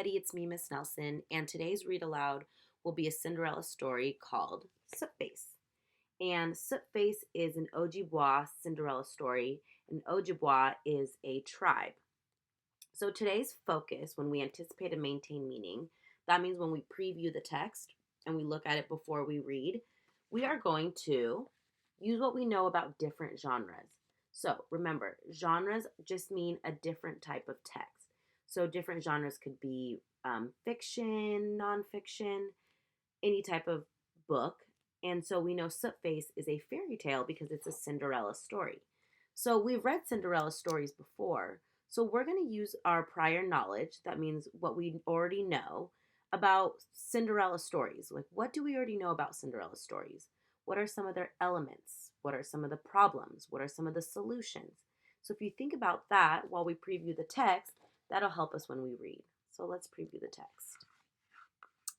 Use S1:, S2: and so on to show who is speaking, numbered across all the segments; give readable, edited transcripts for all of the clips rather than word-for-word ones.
S1: everybody, it's me, Miss Nelson, and today's read aloud will be a Cinderella story called Sootface. And Sootface is an Ojibwa Cinderella story, and Ojibwa is a tribe. So today's focus, when we anticipate and maintain meaning, that means when we preview the text and we look at it before we read, we are going to use what we know about different genres. So remember, genres just mean a different type of text. So different genres could be fiction, nonfiction, any type of book. And so we know Sootface is a fairy tale because it's a Cinderella story. So we've read Cinderella stories before. So we're going to use our prior knowledge, that means what we already know about Cinderella stories. Like, what do we already know about Cinderella stories? What are some of their elements? What are some of the problems? What are some of the solutions? So if you think about that while we preview the text, that'll help us when we read. So let's preview the text.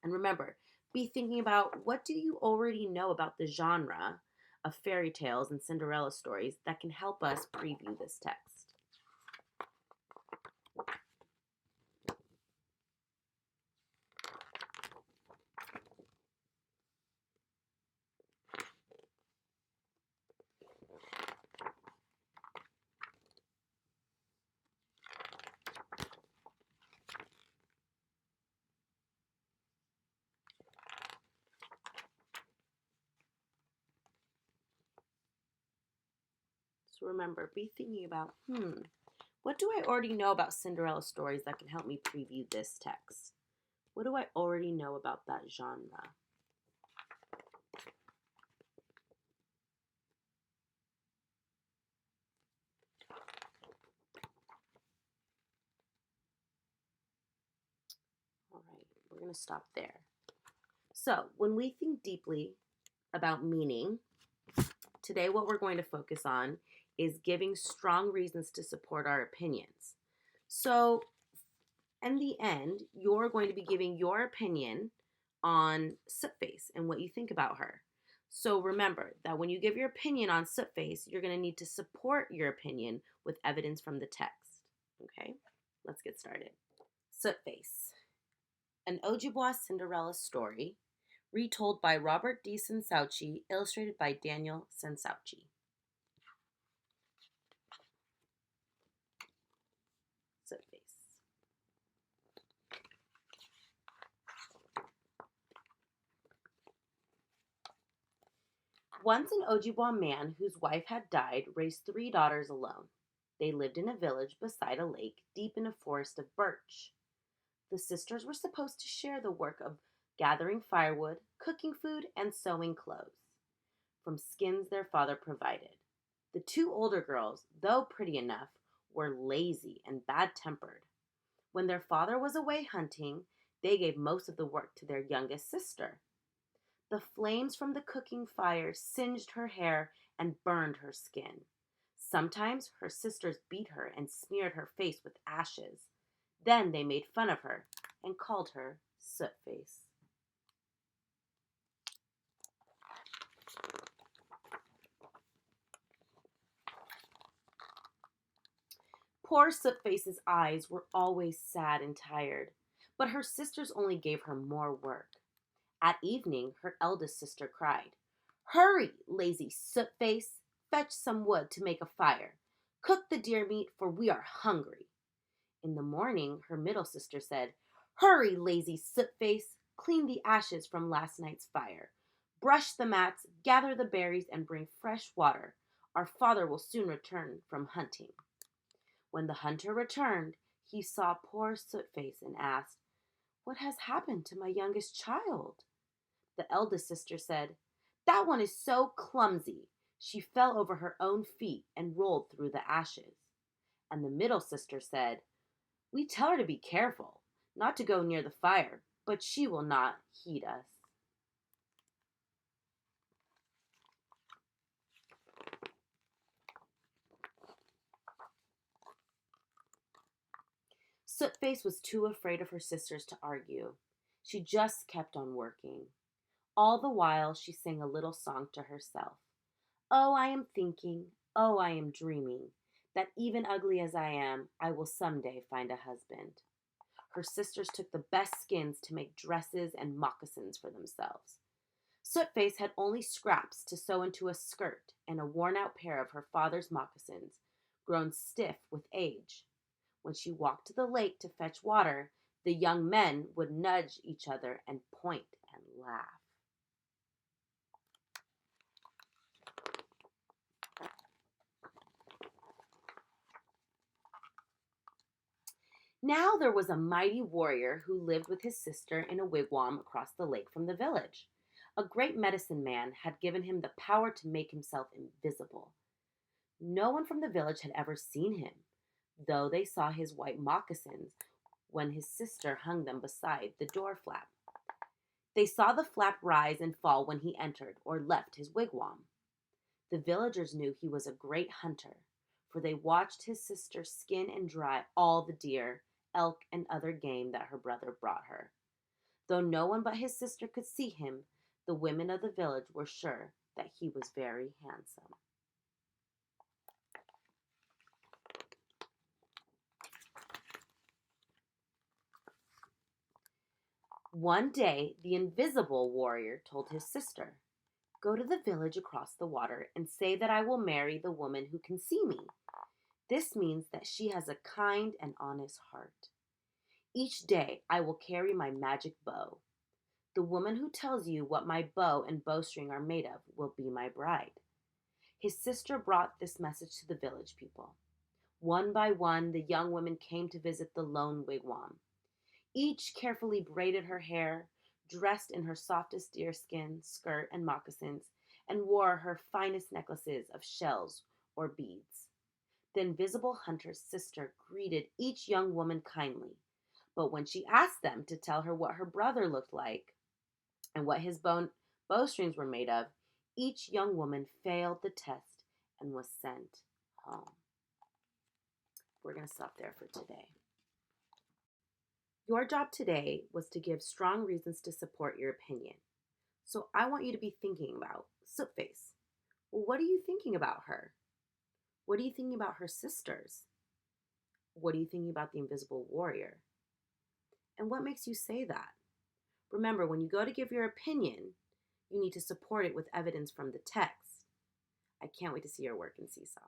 S1: And remember, be thinking about what do you already know about the genre of fairy tales and Cinderella stories that can help us preview this text. So remember, be thinking about, what do I already know about Cinderella stories that can help me preview this text? What do I already know about that genre? All right, we're going to stop there. So when we think deeply about meaning, today what we're going to focus on is giving strong reasons to support our opinions. So in the end, you're going to be giving your opinion on Sootface and what you think about her. So remember that when you give your opinion on Sootface, you're going to need to support your opinion with evidence from the text. Okay, let's get started. Sootface, an Ojibwa Cinderella story, retold by Robert D. Sensauchi, illustrated by Daniel Sensauchi. Sootface. Once an Ojibwa man whose wife had died raised 3 daughters alone. They lived in a village beside a lake deep in a forest of birch. The sisters were supposed to share the work of gathering firewood, cooking food, and sewing clothes from skins their father provided. The 2 older girls, though pretty enough, were lazy and bad tempered. When their father was away hunting, they gave most of the work to their youngest sister. The flames from the cooking fire singed her hair and burned her skin. Sometimes her sisters beat her and smeared her face with ashes. Then they made fun of her and called her Sootface. Poor Sootface's eyes were always sad and tired, but her sisters only gave her more work. At evening, her eldest sister cried, "Hurry, lazy Sootface! Fetch some wood to make a fire. Cook the deer meat, for we are hungry." In the morning, her middle sister said, "Hurry, lazy Sootface! Clean the ashes from last night's fire. Brush the mats, gather the berries, and bring fresh water. Our father will soon return from hunting." When the hunter returned, he saw poor Sootface and asked, "What has happened to my youngest child?" The eldest sister said, "That one is so clumsy. She fell over her own feet and rolled through the ashes." And the middle sister said, "We tell her to be careful, not to go near the fire, but she will not heed us." Sootface was too afraid of her sisters to argue. She just kept on working. All the while she sang a little song to herself. "Oh, I am thinking, oh, I am dreaming, that even ugly as I am, I will someday find a husband." Her sisters took the best skins to make dresses and moccasins for themselves. Sootface had only scraps to sew into a skirt and a worn out pair of her father's moccasins, grown stiff with age. When she walked to the lake to fetch water, the young men would nudge each other and point and laugh. Now there was a mighty warrior who lived with his sister in a wigwam across the lake from the village. A great medicine man had given him the power to make himself invisible. No one from the village had ever seen him, though they saw his white moccasins when his sister hung them beside the door flap. They saw the flap rise and fall when he entered or left his wigwam. The villagers knew he was a great hunter, for they watched his sister skin and dry all the deer, elk, and other game that her brother brought her. Though no one but his sister could see him, the women of the village were sure that he was very handsome. One day, the invisible warrior told his sister, "Go to the village across the water and say that I will marry the woman who can see me. This means that she has a kind and honest heart. Each day I will carry my magic bow. The woman who tells you what my bow and bowstring are made of will be my bride." His sister brought this message to the village people. One by one, the young women came to visit the lone wigwam. Each carefully braided her hair, dressed in her softest deerskin skirt and moccasins, and wore her finest necklaces of shells or beads. The invisible hunter's sister greeted each young woman kindly, but when she asked them to tell her what her brother looked like and what his bowstrings were made of, each young woman failed the test and was sent home. We're going to stop there for today. Your job today was to give strong reasons to support your opinion. So I want you to be thinking about Sootface. Well, what are you thinking about her? What are you thinking about her sisters? What are you thinking about the invisible warrior? And what makes you say that? Remember, when you go to give your opinion, you need to support it with evidence from the text. I can't wait to see your work in Seesaw.